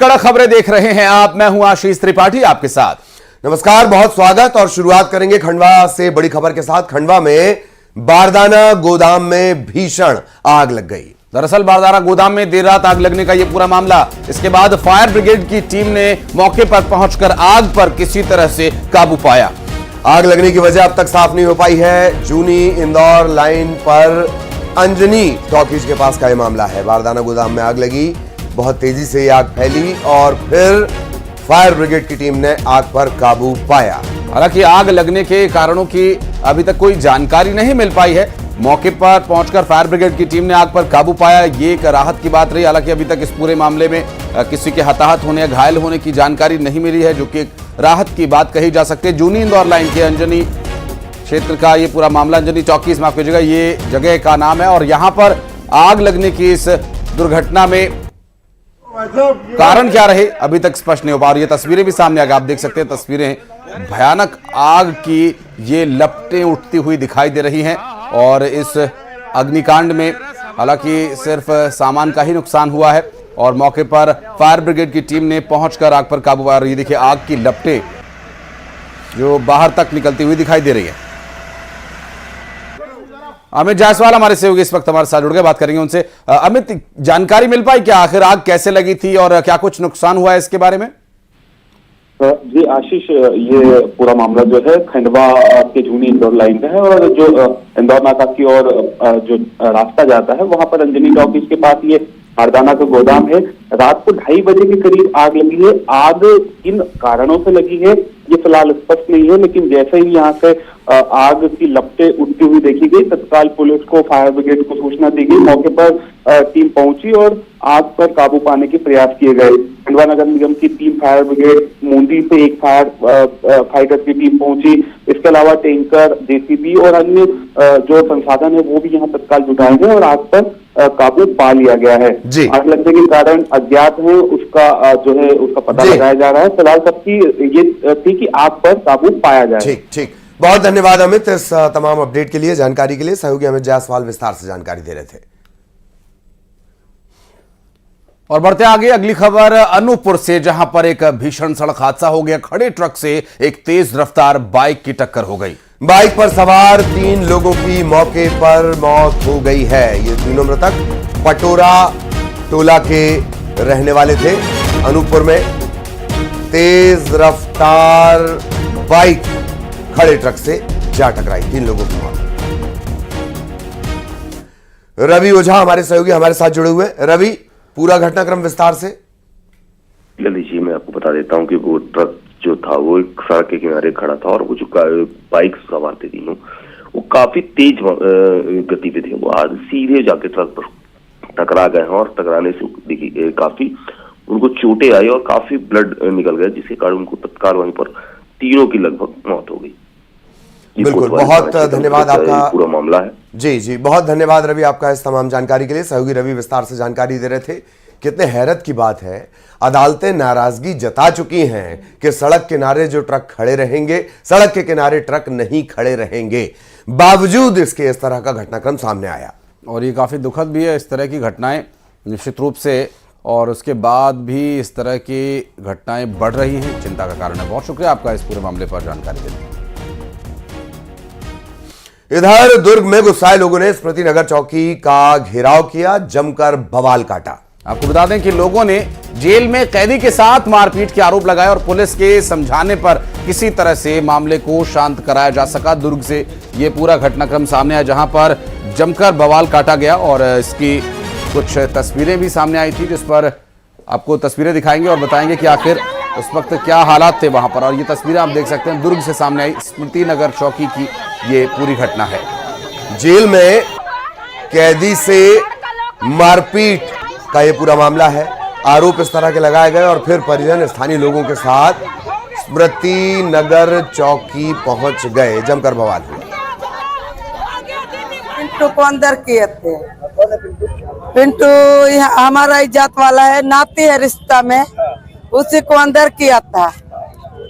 कड़क खबरें देख रहे हैं आप। मैं हूं आशीष त्रिपाठी आपके साथ। नमस्कार, बहुत स्वागत। और शुरुआत करेंगे खंडवा से बड़ी खबर के साथ। खंडवा में बारदाना गोदाम में भीषण आग लग गई। दरअसल बारदाना गोदाम में देर रात आग लगने का यह पूरा मामला। इसके बाद फायर ब्रिगेड की टीम ने मौके पर पहुंचकर आग पर किसी तरह से काबू पाया। आग लगने की वजह अब तक साफ नहीं हो पाई है। जूनी इंदौर लाइन पर अंजनी टॉकीज के पास का यह मामला है। बारदाना गोदाम में आग लगी, बहुत तेजी से यह आग फैली और फिर फायर ब्रिगेड की टीम ने आग पर काबू पाया। हालांकि आग लगने के कारणों की अभी तक कोई जानकारी नहीं मिल पाई है। मौके पर पहुंचकर फायर ब्रिगेड की टीम ने आग पर काबू पाया, ये एक राहत की बात रही। हालांकि अभी तक इस पूरे मामले में किसी के हताहत होने या घायल होने की जानकारी नहीं मिली है, जो कि एक राहत की बात कही जा सकती है। जूनी इंदौर लाइन के अंजनी क्षेत्र का ये पूरा मामला, अंजनी चौकी माफ कीजिएगा, ये जगह का नाम है। और यहां पर आग लगने की इस दुर्घटना में कारण क्या रहे अभी तक स्पष्ट नहीं हो पा। और ये तस्वीरें भी सामने आ गई, आप देख सकते हैं तस्वीरें। भयानक आग की ये लपटें उठती हुई दिखाई दे रही हैं। और इस अग्निकांड में हालांकि सिर्फ सामान का ही नुकसान हुआ है और मौके पर फायर ब्रिगेड की टीम ने पहुंचकर आग पर काबू पाया। ये देखिए आग की लपटें जो बाहर तक निकलती हुई दिखाई दे रही है। अमित जायसवाल हमारे सहयोगी इस वक्त हमारे साथ जुड़ गए, बात करेंगे उनसे। अमित, जानकारी मिल पाई क्या आखिर आग कैसे लगी थी और क्या कुछ नुकसान हुआ है इसके बारे में? जी आशीष, ये पूरा मामला जो है खंडवा के जूनी इंदौर लाइन का है। और जो इंदौर नाका की ओर जो रास्ता जाता है वहां पर अंजनी टॉकीज के पास ये बारदाना का गोदाम है। रात को 2:30 बजे के करीब आग लगी है। आग किन कारणों से लगी है ये फिलहाल स्पष्ट नहीं है, लेकिन जैसे ही यहाँ से आग की लपटें उठती हुई देखी गई, तत्काल पुलिस को, फायर ब्रिगेड को सूचना दी गई। मौके पर टीम पहुंची और आग पर काबू पाने के प्रयास किए गए। खंडवा नगर निगम की टीम, फायर ब्रिगेड, मूंदी से एक फाइटर की टीम पहुंची। इसके अलावा टैंकर, जेसीबी और अन्य जो संसाधन है वो भी यहाँ तत्काल जुटाए गए और आग पर काबू पा लिया गया है। आग लगने के कारण अज्ञात है, उसका जो है उसका पता लगाया जा रहा है। फिलहाल सबकी ये थी कि आग पर काबू पाया जाए। ठीक ठीक, बहुत धन्यवाद अमित इस तमाम अपडेट के लिए, जानकारी के लिए। सहयोगी अमित जायसवाल विस्तार से जानकारी दे रहे थे। और बढ़ते आगे अगली खबर अनूपपुर से, जहां पर एक भीषण सड़क हादसा हो गया। खड़े ट्रक से एक तेज रफ्तार बाइक की टक्कर हो गई। बाइक पर सवार 3 लोगों की मौके पर मौत हो गई है। ये तीनों मृतक पटोरा टोला के रहने वाले थे। अनूपपुर में तेज रफ्तार बाइक खड़े ट्रक से जा टकराई, 3 लोगों की मौत। रवि ओझा हमारे सहयोगी हमारे साथ जुड़े हुए। रवि, पूरा घटनाक्रम विस्तार से। लीजिए, मैं आपको बता देता हूं कि वो ट्रक जो था वो एक सड़क के किनारे खड़ा था और वो जो बाइक सवार थे तीनों, वो काफी तेज गति पे थे। वो आज सीधे जाके ट्रक पर टकरा गए हैं और टकराने से देखिए काफी उनको चोटें आई और काफी ब्लड निकल गया, जिसके कारण उनको तत्काल वहीं पर तीनों की लगभग मौत हो गई। बिल्कुल, बहुत धन्यवाद आपका। पूरा मामला है। जी जी, बहुत धन्यवाद रवि आपका इस तमाम जानकारी के लिए। सहयोगी रवि विस्तार से जानकारी दे रहे थे। कितने हैरत की बात है, अदालतें नाराजगी जता चुकी हैं कि सड़क किनारे जो ट्रक खड़े रहेंगे, सड़क के किनारे ट्रक नहीं खड़े रहेंगे। बावजूद इसके इस तरह का घटनाक्रम सामने आया और ये काफी दुखद भी है, इस तरह की घटनाएं निश्चित रूप से। और उसके बाद भी इस तरह की घटनाएं बढ़ रही हैं, चिंता का कारण है। बहुत शुक्रिया आपका इस पूरे मामले पर जानकारी देने के लिए। इधर दुर्ग में गुस्साए लोगों ने स्मृति नगर चौकी का घेराव किया, जमकर बवाल काटा। आपको बता दें कि लोगों ने जेल में कैदी के साथ मारपीट के आरोप लगाए और पुलिस के समझाने पर किसी तरह से मामले को शांत कराया जा सका। दुर्ग से ये पूरा घटनाक्रम सामने आया, जहां पर जमकर बवाल काटा गया। और इसकी कुछ तस्वीरें भी सामने आई थी, जिस पर आपको तस्वीरें दिखाएंगे और बताएंगे कि आखिर उस वक्त क्या हालात थे वहां पर। और ये तस्वीरें आप देख सकते हैं, दुर्ग से सामने आई स्मृति नगर चौकी की ये पूरी घटना है। जेल में कैदी से मारपीट का ये पूरा मामला है। आरोप इस तरह के लगाए गए और फिर परिजन स्थानीय लोगों के साथ स्मृति नगर चौकी पहुंच गए। जमकर बवाल हुआ। पिंटू को अंदर किए थे। पिंटू हमारा ही जात वाला है, नाती है रिश्ता में, उसी को अंदर किया था।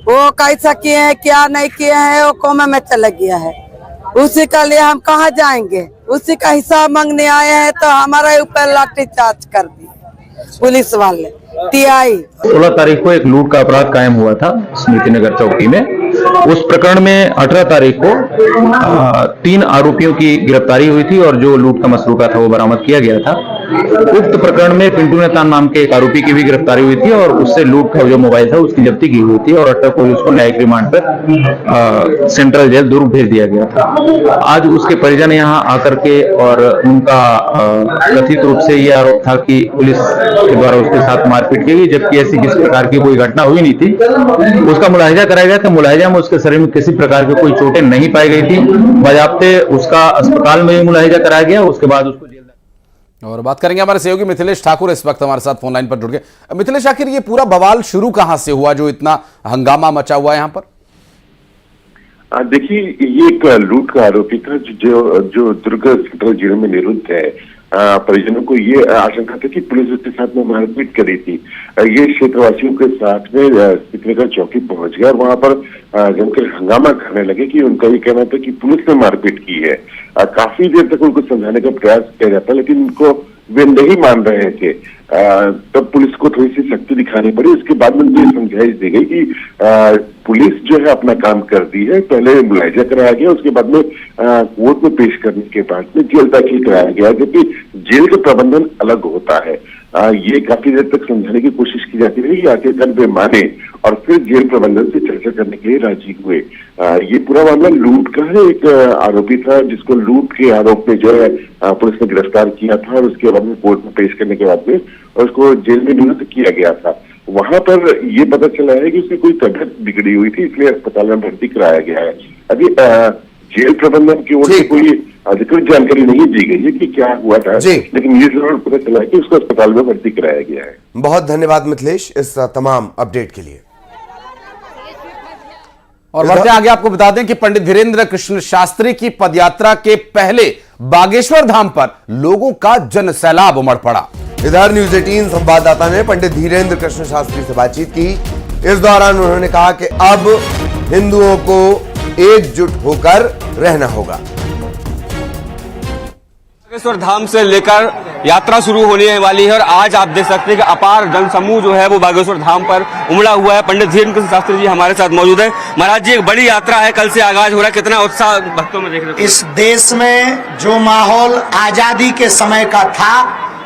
वो कैसा किए हैं क्या नहीं किए हैं वो कोमा में चला गया है। उसी का लिए हम कहाँ जाएंगे, उसी का हिसाब मांगने आए हैं तो हमारे ऊपर लाठीचार्ज कर दी। पुलिस वाले टीआई। 16 तारीख को एक लूट का अपराध कायम हुआ था स्मृति नगर चौकी में। उस प्रकरण में 18 तारीख को 3 आरोपियों की गिरफ्तारी हुई थी और जो लूट का मसरूका था वो बरामद किया गया था। उक्त प्रकरण में पिंटू नेतान नाम के एक आरोपी की भी गिरफ्तारी हुई थी और उससे लूट का जो मोबाइल था उसकी जब्ती की हुई थी और अटक पुलिस को न्यायिक रिमांड पर सेंट्रल जेल दुर्ग भेज दिया गया था। आज उसके परिजन यहाँ आकर के और उनका कथित रूप से ये आरोप था कि पुलिस के द्वारा उसके साथ मारपीट की गई, जबकि ऐसी किसी प्रकार की कोई घटना हुई नहीं थी। उसका मुलाहिजा कराया गया था। मुलाहिजा में उसके शरीर में किसी प्रकार की कोई चोटें नहीं पाई गई थी। बाजाबते उसका अस्पताल में मुलाहिजा कराया गया, उसके बाद उसको जेल। और बात करेंगे हमारे सहयोगी मिथिलेश ठाकुर इस वक्त हमारे साथ फोन लाइन पर जुड़ गए। मिथिलेश, आखिर ये पूरा बवाल शुरू कहां से हुआ जो इतना हंगामा मचा हुआ है यहाँ पर? देखिए, ये एक लूट का आरोपी था जो दुर्ग सेंट्रल जेल में निरुद्ध है। परिजनों को ये आशंका थी कि पुलिस उसके साथ में मारपीट करी थी। ये क्षेत्रवासियों के साथ में स्मृतिनगर चौकी पहुंच गया और वहां पर जमकर हंगामा करने लगे कि उनका ये कहना था कि पुलिस ने मारपीट की है। काफी देर तक उनको समझाने का प्रयास किया जाता, लेकिन उनको वे नहीं मान रहे थे। तब पुलिस को थोड़ी सी सख्ती दिखानी पड़ी। उसके बाद में उनको समझाइश दी गई कि पुलिस जो है अपना काम कर दी है। पहले मुलाहिजा कराया गया, उसके बाद में कोर्ट में पेश करने के बाद में जेल दाखिल कराया गया, क्योंकि जेल का प्रबंधन अलग होता है। ये काफी देर तक समझाने की कोशिश की जाती रही, आखिरकार वे माने और फिर जेल प्रबंधन से चर्चा करने के लिए राजी हुए। ये पूरा मामला लूट का है। एक आरोपी था जिसको लूट के आरोप में जो है पुलिस ने गिरफ्तार किया था और उसके बाद में कोर्ट में पेश करने के बाद में उसको जेल में नियुक्त किया गया था। वहां पर ये पता चला है कि उसकी कोई तबियत बिगड़ी हुई थी, इसलिए अस्पताल में भर्ती कराया गया है। अभी जेल प्रबंधन की ओर से कोई अधिकृत जानकारी नहीं दी गई है कि क्या हुआ था, लेकिन ये जरूर पता चला है कि उसको अस्पताल में भर्ती कराया गया है। बहुत धन्यवाद मिथिलेश इस तमाम अपडेट के लिए। और बढ़ते आगे आपको बता दें कि पंडित धीरेन्द्र कृष्ण शास्त्री की पदयात्रा के पहले बागेश्वर धाम पर लोगों का जन सैलाब उमड़ पड़ा। इधर न्यूज 18 संवाददाता ने पंडित धीरेन्द्र कृष्ण शास्त्री से बातचीत की। इस दौरान उन्होंने कहा कि अब हिंदुओं को एकजुट होकर रहना होगा। बागेश्वर धाम से लेकर यात्रा शुरू होने वाली है और आज आप देख सकते हैं कि अपार जनसमूह जो है वो बागेश्वर धाम पर उमड़ा हुआ है। पंडित धीरेन्द्र कृष्ण शास्त्री जी हमारे साथ मौजूद है। महाराज जी, एक बड़ी यात्रा है, कल से आगाज हो रहा है, कितना उत्साह भक्तों में देख रहे हो? इस देश में जो माहौल आजादी के समय का था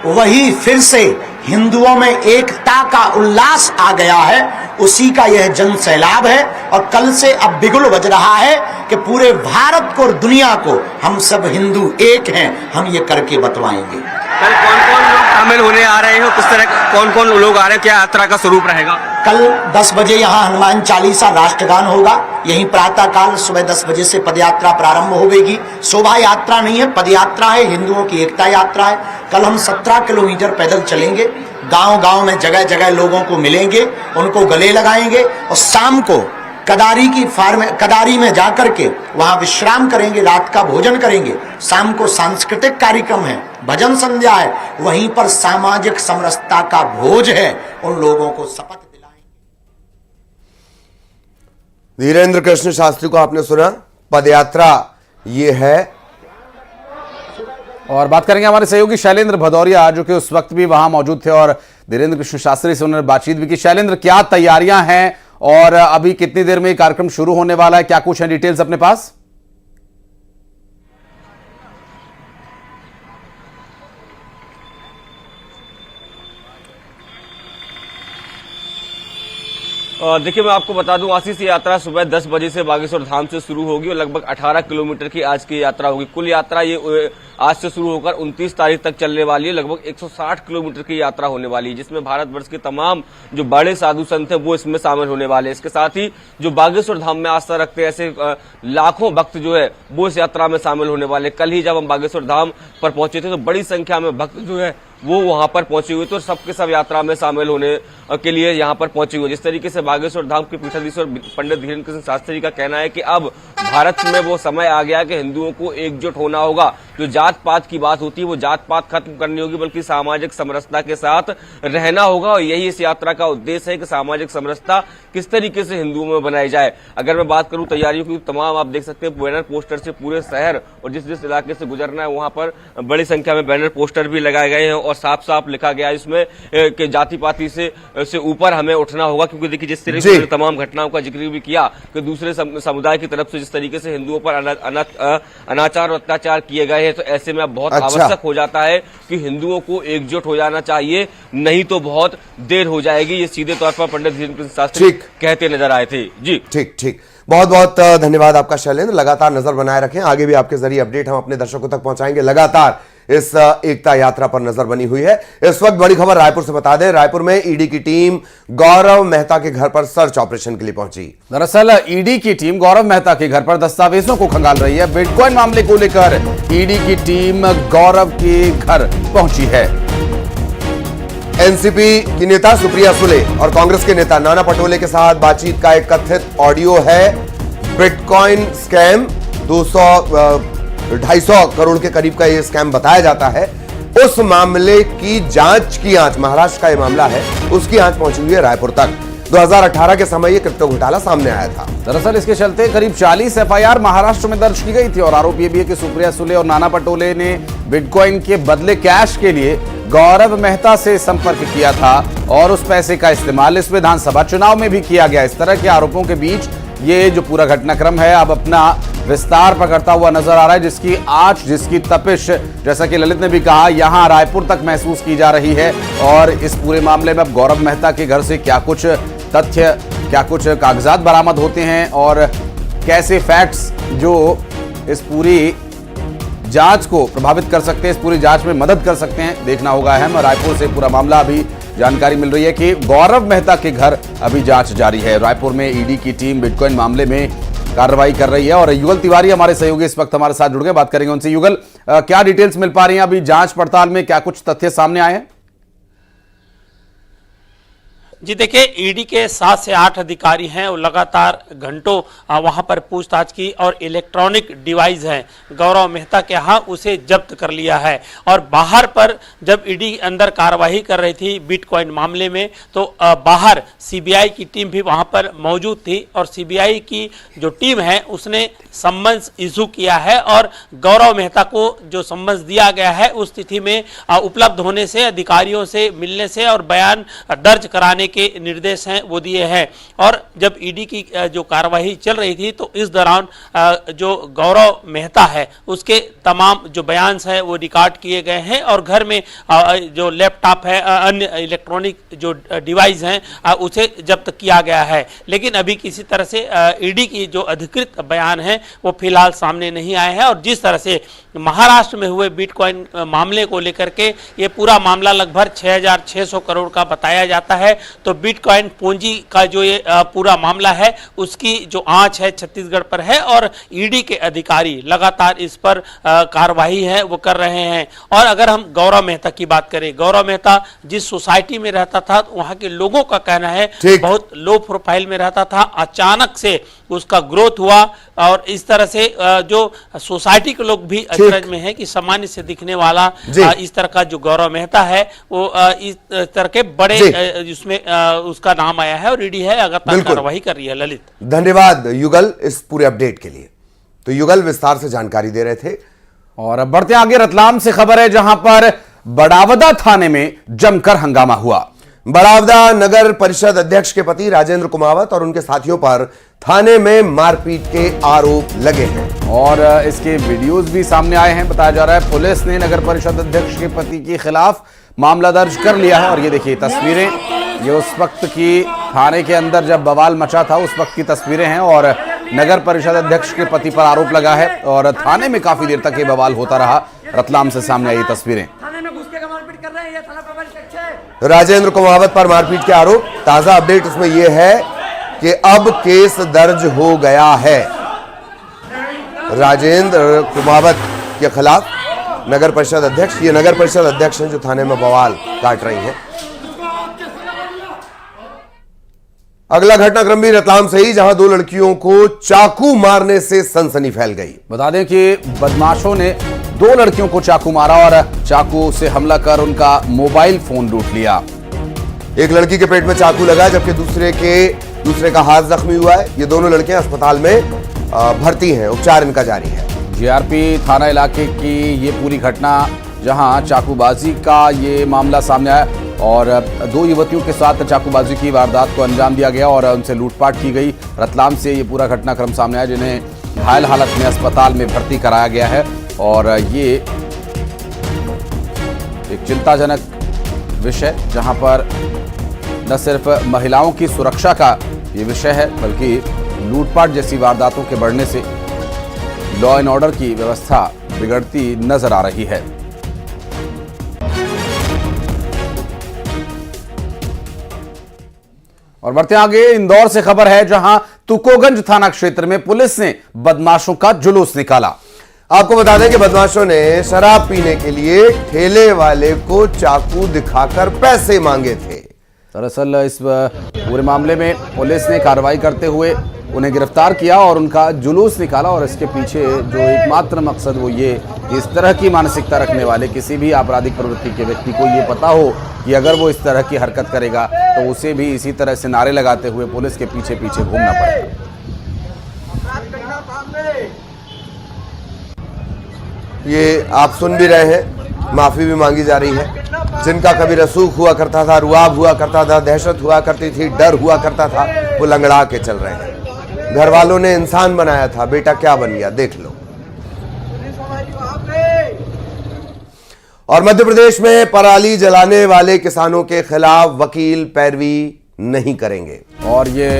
वही फिर से हिंदुओं में एकता का उल्लास आ गया है, उसी का यह जन सैलाब है। और कल से अब बिगुल बज रहा है कि पूरे भारत को और दुनिया को हम सब हिंदू एक हैं, हम ये करके बतवाएंगे। कल कौन कौन लोग शामिल होने आ रहे हो, किस तरह कौन कौन लोग आ रहे हैं, क्या यात्रा का स्वरूप रहेगा? कल 10 बजे यहाँ हनुमान चालीसा राष्ट्रगान होगा। यहीं प्रातः काल सुबह 10 बजे से पदयात्रा प्रारंभ होगी। शोभा यात्रा नहीं है, पदयात्रा है, हिंदुओं की एकता यात्रा है। कल हम 17 किलोमीटर पैदल चलेंगे, गांव-गांव में जगह जगह लोगों को मिलेंगे, उनको गले लगाएंगे और शाम को कदारी में जाकर के वहां विश्राम करेंगे, रात का भोजन करेंगे। शाम को सांस्कृतिक कार्यक्रम है, भजन संध्या है, वहीं पर सामाजिक समरसता का भोज है, उन लोगों को शपथ दिलाएंगे। धीरेन्द्र कृष्ण शास्त्री को आपने सुना, पदयात्रा ये है। और बात करेंगे हमारे सहयोगी शैलेंद्र भदौरिया जो कि उस वक्त भी वहां मौजूद थे और धीरेन्द्र कृष्ण शास्त्री से उन्होंने बातचीत भी की। शैलेंद्र, क्या तैयारियां हैं और अभी कितनी देर में कार्यक्रम शुरू होने वाला है, क्या कुछ है डिटेल्स अपने पास? देखिए, मैं आपको बता दूं आशीष, यात्रा सुबह 10 बजे से बागेश्वर धाम से शुरू होगी और लगभग 18 किलोमीटर की आज की यात्रा होगी। कुल यात्रा ये आज से शुरू होकर 29 तारीख तक चलने वाली है। लगभग 160 किलोमीटर की यात्रा होने वाली है, जिसमें भारत वर्ष के तमाम जो बड़े साधु संत हैं वो इसमें शामिल होने वाले हैं। इसके साथ ही जो बागेश्वर धाम में आस्था रखते हैं ऐसे लाखों भक्त जो है वो इस यात्रा में शामिल होने वाले। कल ही जब हम बागेश्वर धाम पर पहुंचे थे तो बड़ी संख्या में भक्त जो है वो वहां पर पहुंचे हुए थे और सबके सब यात्रा में शामिल होने के लिए यहां पर पहुंचे हुए। जिस तरीके से बागेश्वर धाम के पीठाधीश्वर पंडित धीरेन्द्र कृष्ण शास्त्री का कहना है कि अब भारत में वो समय आ गया कि हिंदुओं को एकजुट होना होगा। जो जात पात की बात होती है वो जात पात खत्म करनी होगी, बल्कि सामाजिक समरसता के साथ रहना होगा। और यही इस यात्रा का उद्देश्य है कि सामाजिक समरसता किस तरीके से हिंदुओं में बनाई जाए। अगर मैं बात करूं तैयारियों की, तमाम आप देख सकते हैं बैनर पोस्टर से पूरे शहर और जिस जिस इलाके से गुजरना है वहां पर बड़ी संख्या में बैनर पोस्टर भी लगाए गए हैं और साफ साफ लिखा गया है इसमें कि जाति पाति से ऊपर हमें उठना होगा। क्योंकि देखिए जिस तरीके से तमाम घटनाओं का जिक्र भी किया कि दूसरे समुदाय की तरफ से जिस तरीके से हिंदुओं पर अनाचार और अत्याचार किए गए हैं, तो ऐसे में अब बहुत आवश्यक हो जाता है कि हिंदुओं को एकजुट हो जाना चाहिए, नहीं तो बहुत देर हो जाएगी। ये सीधे तौर पर पंडित धीरेन्द्र शास्त्री कहते नजर आए थे। जी ठीक ठीक, बहुत बहुत धन्यवाद आपका शैलेंद्र। लगातार नजर बनाए रखें, आगे भी आपके जरिए अपडेट हम अपने दर्शकों तक पहुंचाएंगे। लगातार इस एकता यात्रा पर नजर बनी हुई है। इस वक्त बड़ी खबर रायपुर से बता दें, रायपुर में ईडी की टीम गौरव मेहता के घर पर सर्च ऑपरेशन के लिए पहुंची। दरअसल ईडी की टीम गौरव मेहता के घर पर दस्तावेजों को खंगाल रही है। बिटकॉइन मामले को लेकर ईडी की टीम गौरव के घर पहुंची है। एनसीपी की नेता सुप्रिया सुले और कांग्रेस के नेता नाना पटोले के साथ बातचीत का एक कथित ऑडियो है। बिटकॉइन स्कैम 250 करोड़ के करीब का यह स्कैम बताया जाता है। उस मामले की जांच की आंच, महाराष्ट्र का यह मामला है, उसकी आंच पहुंची हुई है रायपुर तक। 2018 के समय यह क्रिप्टो घोटाला सामने आया था। दरअसल इसके चलते करीब 40 एफआईआर महाराष्ट्र में दर्ज की गई थी और आरोप यह भी है कि सुप्रिया सुले और नाना पटोले ने बिटकॉइन के बदले कैश के लिए गौरव मेहता से संपर्क किया था और उस पैसे का इस्तेमाल इस विधानसभा चुनाव में भी किया गया। इस तरह के आरोपों के बीच ये जो पूरा घटनाक्रम है अब अपना विस्तार पकड़ता हुआ नजर आ रहा है, जिसकी आंच, जिसकी तपिश, जैसा कि ललित ने भी कहा, यहां रायपुर तक महसूस की जा रही है। और इस पूरे मामले में अब गौरव मेहता के घर से क्या कुछ तथ्य, क्या कुछ कागजात बरामद होते हैं और कैसे फैक्ट्स जो इस पूरी जांच को प्रभावित कर सकते हैं, इस पूरी जांच में मदद कर सकते हैं, देखना होगा अहम। रायपुर से पूरा मामला अभी जानकारी मिल रही है कि गौरव मेहता के घर अभी जांच जारी है। रायपुर में ईडी की टीम बिटकॉइन मामले में कार्रवाई कर रही है और युगल तिवारी हमारे सहयोगी इस वक्त हमारे साथ जुड़ गए, बात करेंगे उनसे। युगल, क्या डिटेल्स मिल पा रही हैं अभी जांच पड़ताल में, क्या कुछ तथ्य सामने आए हैं? जी देखिए, ईडी के 7 से 8 अधिकारी हैं और लगातार घंटों वहां पर पूछताछ की और इलेक्ट्रॉनिक डिवाइस है गौरव मेहता के यहाँ उसे जब्त कर लिया है। और बाहर पर जब ईडी अंदर कार्रवाई कर रही थी बिटकॉइन मामले में, तो बाहर सीबीआई की टीम भी वहां पर मौजूद थी और सीबीआई की जो टीम है उसने सम्मन्स इशू किया है और गौरव मेहता को जो सम्मन्स दिया गया है उस तिथि में उपलब्ध होने से, अधिकारियों से मिलने से और बयान दर्ज कराने के निर्देश हैं वो दिए हैं। और जब ईडी की जो कार्यवाही चल रही थी तो इस दौरान जो गौरव मेहता है उसके तमाम जो बयान है वो रिकॉर्ड किए गए हैं और घर में जो लैपटॉप है, अन्य इलेक्ट्रॉनिक जो डिवाइस हैं उसे जब्त किया गया है। लेकिन अभी किसी तरह से ईडी की जो अधिकृत बयान है वो फिलहाल सामने नहीं आए हैं। और जिस तरह से महाराष्ट्र में हुए बिटकॉइन मामले को लेकर के ये पूरा मामला लगभग 6,600 करोड़ का बताया जाता है, तो बिटकॉइन पूंजी का जो ये पूरा मामला है उसकी जो आंच है छत्तीसगढ़ पर है और ईडी के अधिकारी लगातार इस पर कार्रवाई है वो कर रहे हैं। और अगर हम गौरव मेहता की बात करें, गौरव मेहता जिस सोसाइटी में रहता था वहां के लोगों का कहना है बहुत लो प्रोफाइल में रहता था, अचानक से उसका ग्रोथ हुआ और इस तरह से जो सोसाइटी के लोग भी अचरज में है कि सामान्य से दिखने वाला इस तरह का जो गौरव मेहता है वो इस तरह के बड़े जिसमें उसका नाम आया है और ईडी है लगातार कार्रवाई कर रही है। ललित, धन्यवाद युगल इस पूरे अपडेट के लिए। तो युगल विस्तार से जानकारी दे रहे थे। और अब बढ़ते आगे, रतलाम से खबर है जहां पर बड़ावदा थाने में जमकर हंगामा हुआ। बड़ावदा नगर परिषद अध्यक्ष के पति राजेंद्र कुमावत और उनके साथियों पर थाने में मारपीट के आरोप लगे हैं और इसके वीडियोस भी सामने आए हैं। बताया जा रहा है पुलिस ने नगर परिषद अध्यक्ष के पति के खिलाफ मामला दर्ज कर लिया है और ये देखिए तस्वीरें, ये उस वक्त की थाने के अंदर जब बवाल मचा था उस वक्त की तस्वीरें हैं और नगर परिषद अध्यक्ष के पति पर आरोप लगा है और थाने में काफी देर तक ये बवाल होता रहा। रतलाम से सामने आई तस्वीरें। राजेंद्र कुमावत पर मारपीट के आरोप, ताजा अपडेट उसमें यह है कि अब केस दर्ज हो गया है राजेंद्र कुमावत के खिलाफ। नगर परिषद अध्यक्ष, ये नगर परिषद अध्यक्ष हैं जो थाने में बवाल काट रही हैं। अगला घटनाक्रम भी रतलाम से ही, जहां 2 लड़कियों को चाकू मारने से सनसनी फैल गई। बता दें कि बदमाशों ने 2 लड़कियों को चाकू मारा और चाकू से हमला कर उनका मोबाइल फोन लूट लिया। एक लड़की के पेट में चाकू लगा जबकि दूसरे का हाथ जख्मी हुआ है। ये दोनों लड़कियां अस्पताल में भर्ती हैं, उपचार इनका जारी है। जीआरपी थाना इलाके की ये पूरी घटना, जहां चाकूबाजी का ये मामला सामने आया और 2 युवतियों के साथ चाकूबाजी की वारदात को अंजाम दिया गया और उनसे लूटपाट की गई। रतलाम से ये पूरा घटनाक्रम सामने आया, जिन्हें घायल हालत में अस्पताल में भर्ती कराया गया है और ये एक चिंताजनक विषय, जहां पर न सिर्फ महिलाओं की सुरक्षा का ये विषय है बल्कि लूटपाट जैसी वारदातों के बढ़ने से लॉ एंड ऑर्डर की व्यवस्था बिगड़ती नजर आ रही है। और बढ़ते आगे, इंदौर से खबर है, जहां तुकोगंज थाना क्षेत्र में पुलिस ने बदमाशों का जुलूस निकाला। आपको बता दें कि बदमाशों ने शराब पीने के लिए ठेले वाले को चाकू दिखाकर पैसे मांगे थे। दरअसल इस पूरे मामले में पुलिस ने कार्रवाई करते हुए उन्हें गिरफ्तार किया और उनका जुलूस निकाला और इसके पीछे जो एकमात्र मकसद वो ये कि इस तरह की मानसिकता रखने वाले किसी भी आपराधिक प्रवृत्ति के व्यक्ति को ये पता हो कि अगर वो इस तरह की हरकत करेगा तो उसे भी इसी तरह से नारे लगाते हुए पुलिस के पीछे पीछे घूमना पड़ेगा। ये आप सुन भी रहे हैं, माफी भी मांगी जा रही है। जिनका कभी रसूख हुआ करता था, रुआब हुआ करता था, दहशत हुआ करती थी, डर हुआ करता था, वो लंगड़ा के चल रहे हैं। घर वालों ने इंसान बनाया था, बेटा क्या बन गया देख लो। और मध्य प्रदेश में पराली जलाने वाले किसानों के खिलाफ वकील पैरवी नहीं करेंगे और ये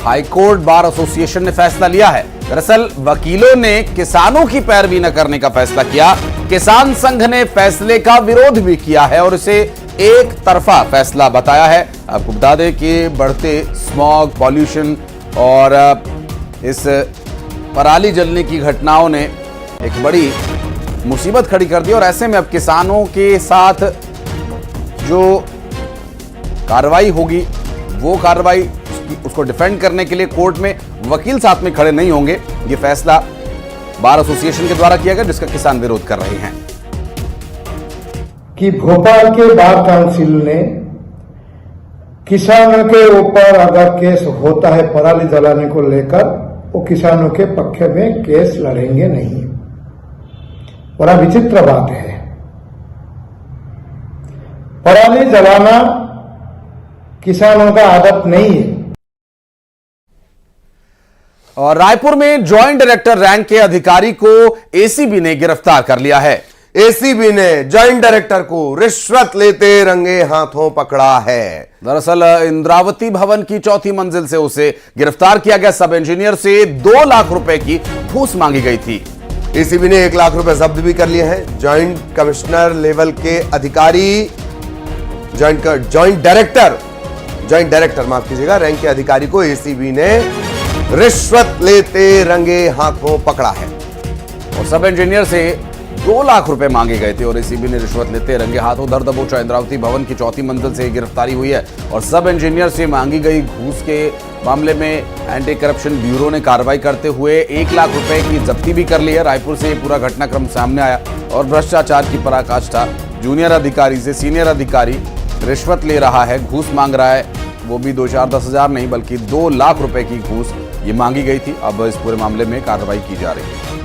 हाईकोर्ट बार एसोसिएशन ने फैसला लिया है। दरअसल वकीलों ने किसानों की पैरवी न करने का फैसला किया। किसान संघ ने फैसले का विरोध भी किया है और इसे एक तरफा फैसला बताया है। आपको बता दें कि बढ़ते स्मॉग, पॉल्यूशन और इस पराली जलने की घटनाओं ने एक बड़ी मुसीबत खड़ी कर दी और ऐसे में अब किसानों के साथ जो कार्रवाई होगी वो कार्रवाई उसको डिफेंड करने के लिए कोर्ट में वकील साथ में खड़े नहीं होंगे। ये फैसला बार एसोसिएशन के द्वारा किया गया, जिसका किसान विरोध कर रहे हैं। कि भोपाल के बार काउंसिल ने किसानों के ऊपर अगर केस होता है पराली जलाने को लेकर, वो किसानों के पक्ष में केस लड़ेंगे नहीं। बड़ा विचित्र बात है। पराली जलाना किसानों का आदत नहीं है। और रायपुर में जॉइंट डायरेक्टर रैंक के अधिकारी को एसीबी ने गिरफ्तार कर लिया है। एसीबी ने जॉइंट डायरेक्टर को रिश्वत लेते रंगे हाथों पकड़ा है। दरअसल इंद्रावती भवन की 4थी मंजिल से उसे गिरफ्तार किया गया। सब इंजीनियर से 2 लाख रुपए की घूस मांगी गई थी। एसीबी ने 1 लाख रुपए जब्त भी कर लिए हैं। जॉइंट कमिश्नर लेवल के अधिकारी, जॉइंट डायरेक्टर माफ कीजिएगा, रैंक के अधिकारी को एसीबी ने रिश्वत लेते रंगे हाथों पकड़ा है और सब इंजीनियर से 2 लाख रुपए मांगे गए थे और एसीबी ने रिश्वत लेते रंगे हाथों धर दबोचा। इंद्रावती भवन की 4थी मंजिल से गिरफ्तारी हुई है और सब इंजीनियर से मांगी गई घूस के मामले में एंटी करप्शन ब्यूरो ने कार्रवाई करते हुए 1 लाख रुपए की जब्ती भी कर ली है। रायपुर से पूरा घटनाक्रम सामने आया और भ्रष्टाचार की पराकाष्ठा। जूनियर अधिकारी से सीनियर अधिकारी रिश्वत ले रहा है, घूस मांग रहा है, वो भी 2-4-10 हजार नहीं बल्कि 2 लाख रुपए की घूस ये मांगी गई थी। अब इस पूरे मामले में कार्रवाई की जा रही है।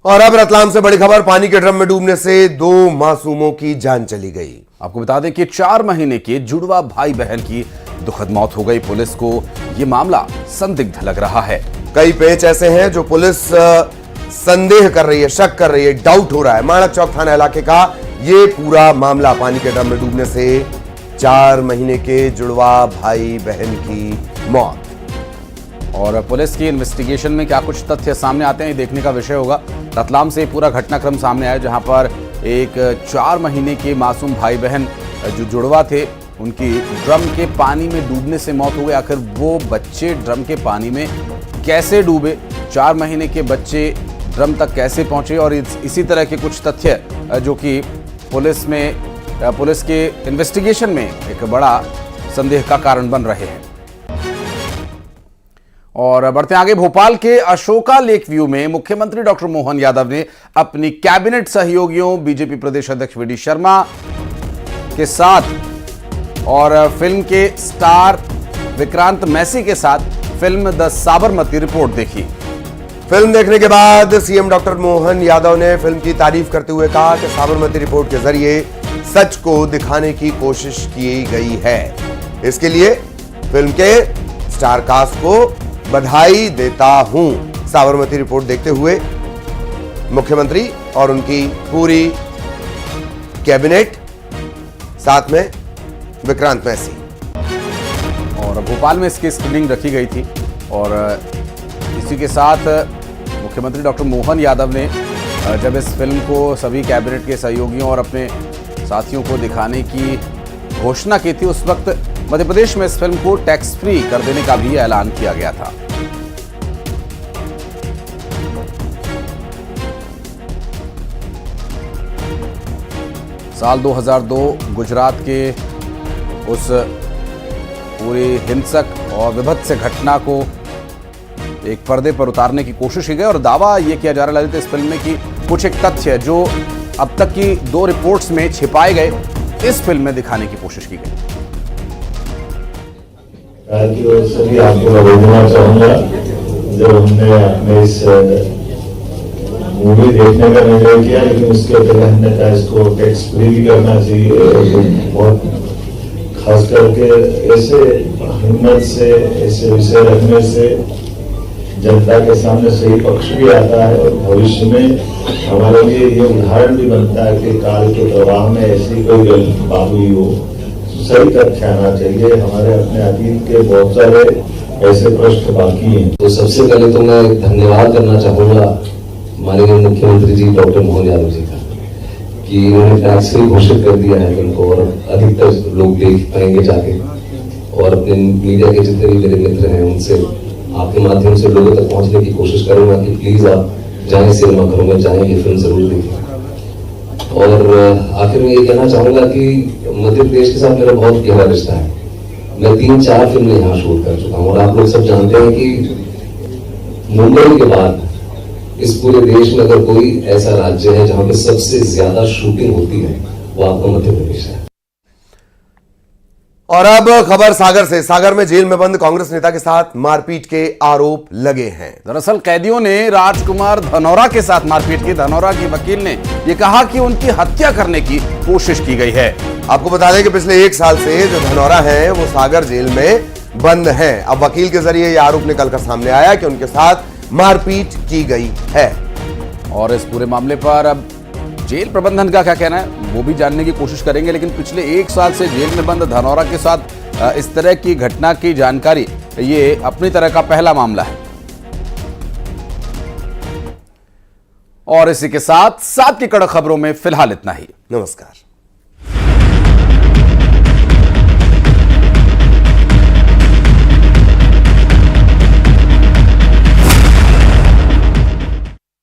और अब रतलाम से बड़ी खबर, पानी के ड्रम में डूबने से 2 मासूमों की जान चली गई। आपको बता दें कि 4 महीने के जुड़वा भाई बहन की दुखद मौत हो गई। पुलिस को यह मामला संदिग्ध लग रहा है। कई पेच ऐसे हैं जो पुलिस संदेह कर रही है, शक कर रही है, डाउट हो रहा है। माणक चौक थाना इलाके का ये पूरा मामला, पानी के ड्रम में डूबने से 4 महीने के जुड़वा भाई बहन की मौत। और पुलिस की इन्वेस्टिगेशन में क्या कुछ तथ्य सामने आते हैं, ये देखने का विषय होगा। रतलाम से पूरा घटनाक्रम सामने आया, जहां पर एक 4 महीने के मासूम भाई बहन जो जुड़वा थे, उनकी ड्रम के पानी में डूबने से मौत हो गई। आखिर वो बच्चे ड्रम के पानी में कैसे डूबे, 4 महीने के बच्चे ड्रम तक कैसे पहुंचे, और इसी तरह के कुछ तथ्य जो कि पुलिस के इन्वेस्टिगेशन में एक बड़ा संदेह का कारण बन रहे हैं। और बढ़ते आगे, भोपाल के अशोका लेक व्यू में मुख्यमंत्री डॉक्टर मोहन यादव ने अपनी कैबिनेट सहयोगियों बीजेपी प्रदेश अध्यक्ष वी डी शर्मा के साथ और फिल्म के स्टार विक्रांत मैसी के साथ फिल्म द साबरमती रिपोर्ट देखी। फिल्म देखने के बाद सीएम डॉक्टर मोहन यादव ने फिल्म की तारीफ करते हुए कहा कि साबरमती रिपोर्ट के जरिए सच को दिखाने की कोशिश की गई है। इसके लिए फिल्म के स्टार कास्ट को बधाई देता हूं। साबरमती रिपोर्ट देखते हुए मुख्यमंत्री और उनकी पूरी कैबिनेट, साथ में विक्रांत मैसी। और भोपाल में इसकी स्क्रीनिंग रखी गई थी और इसी के साथ मुख्यमंत्री डॉक्टर मोहन यादव ने जब इस फिल्म को सभी कैबिनेट के सहयोगियों और अपने साथियों को दिखाने की घोषणा की थी, उस वक्त मध्य प्रदेश में इस फिल्म को टैक्स फ्री कर देने का भी ऐलान किया गया था। साल 2002 गुजरात के उस पूरी हिंसक और विभत्स घटना को एक पर्दे पर उतारने की कोशिश की गई और दावा यह किया जा रहा है इस फिल्म में कि कुछ एक तथ्य जो अब तक की 2 रिपोर्ट्स में छिपाए गए, इस फिल्म में दिखाने की कोशिश की गई। सभी आपको बधाई चाहूंगा जब हमने अपने इस मूवी देखने का निर्णय किया, लेकिन उसके पहले हमने कहा इसको टैक्स फ्री भी करना चाहिए। बहुत खास करके ऐसे हिम्मत से ऐसे विषय रखने से जनता के सामने सही पक्ष भी आता है और भविष्य में हमारे लिए ये उदाहरण भी बनता है कि काल के प्रवाह में ऐसी कोई बात हुई हो, सही तथ्य आना चाहिए। हमारे अपने अतीत के बहुत सारे ऐसे प्रश्न बाकी हैं। तो सबसे पहले तो मैं धन्यवाद करना चाहूंगा माननीय मुख्यमंत्री जी डॉक्टर मोहन यादव जी का कि उन्होंने टैक्स फ्री घोषित कर दिया है फिल्म को और अधिकतर लोग देख पाएंगे जाके। और अपने मीडिया के जितने भी मेरे मित्र हैं उनसे आपके माध्यम से लोगों तक पहुंचने की कोशिश करूंगा कि प्लीज आप जाएं, सिनेमाघरों में जाएं, ये फिल्म जरूर देखें। और आखिर में ये कहना चाहूंगा कि मध्य प्रदेश के साथ मेरा बहुत गहरा रिश्ता है। मैं 3-4 फिल्में यहाँ शूट कर चुका हूँ और आप लोग सब जानते हैं कि मुंबई के बाद इस पूरे देश में अगर कोई ऐसा राज्य है जहां पे सबसे ज्यादा शूटिंग होती है वो आपका मध्य प्रदेश है। और अब खबर सागर से। सागर में जेल में बंद कांग्रेस नेता के साथ मारपीट के आरोप लगे हैं। दरअसल कैदियों ने राजकुमार धनौरा के साथ मारपीट की। धनौरा के वकील ने यह कहा कि उनकी हत्या करने की कोशिश की गई है। आपको बता दें कि पिछले 1 साल से जो धनौरा हैं वो सागर जेल में बंद हैं। अब वकील के जरिए यह आरोप निकलकर सामने आया कि उनके साथ मारपीट की गई है। और इस पूरे मामले पर अब जेल प्रबंधन का क्या कहना है वो भी जानने की कोशिश करेंगे। लेकिन पिछले 1 साल से जेल में बंद धनौरा के साथ इस तरह की घटना की जानकारी, ये अपनी तरह का पहला मामला है। और इसी के साथ की कड़क खबरों में फिलहाल इतना ही। नमस्कार।